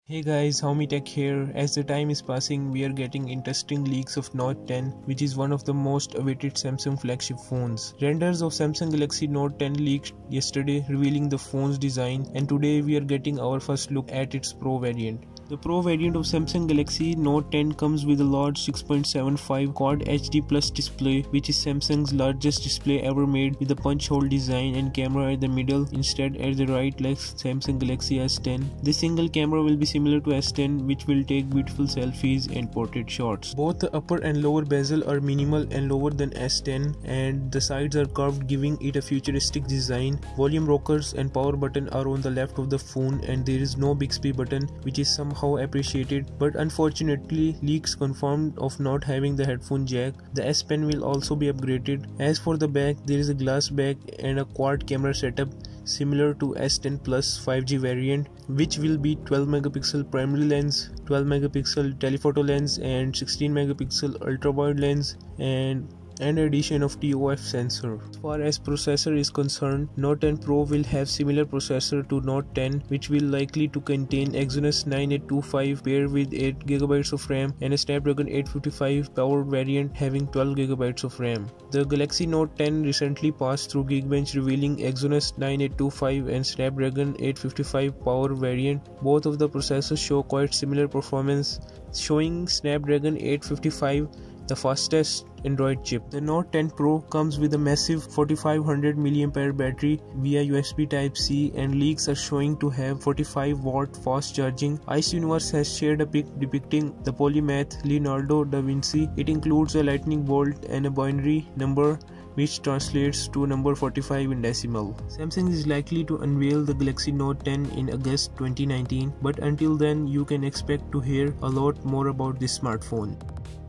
Hey guys, Xiaomi Tech here. As the time is passing, we are getting interesting leaks of Note 10, which is one of the most awaited Samsung flagship phones. Renders of Samsung Galaxy Note 10 leaked yesterday, revealing the phone's design, and today we are getting our first look at its Pro variant. The Pro variant of Samsung Galaxy Note 10 comes with a large 6.75 Quad HD Plus display, which is Samsung's largest display ever made, with a punch hole design and camera at the middle instead at the right like Samsung Galaxy S10. This single camera will be similar to S10, which will take beautiful selfies and portrait shots. Both the upper and lower bezel are minimal and lower than S10, and the sides are curved, giving it a futuristic design. Volume rockers and power button are on the left of the phone, and there is no Bixby button, which is somehow appreciated, but unfortunately leaks confirmed of not having the headphone jack. The S Pen will also be upgraded. As for the back, there is a glass back and a quad camera setup similar to S10 Plus 5G variant, which will be 12 megapixel primary lens, 12 megapixel telephoto lens and 16 megapixel ultra wide lens, and addition of TOF sensor. As far as processor is concerned, Note 10 Pro will have similar processor to Note 10, which will likely to contain Exynos 9825 paired with 8GB of RAM and a Snapdragon 855 powered variant having 12GB of RAM. The Galaxy Note 10 recently passed through Geekbench, revealing Exynos 9825 and Snapdragon 855 power variant. Both of the processors show quite similar performance, showing Snapdragon 855 the fastest Android chip. The Note 10 Pro comes with a massive 4500 mAh battery via USB Type-C, and leaks are showing to have 45-watt fast charging. Ice Universe has shared a pic depicting the polymath Leonardo da Vinci. It includes a lightning bolt and a binary number, which translates to number 45 in decimal. Samsung is likely to unveil the Galaxy Note 10 in August 2019, but until then you can expect to hear a lot more about this smartphone.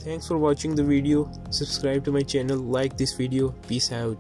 Thanks for watching the video. Subscribe to my channel, like this video. Peace out.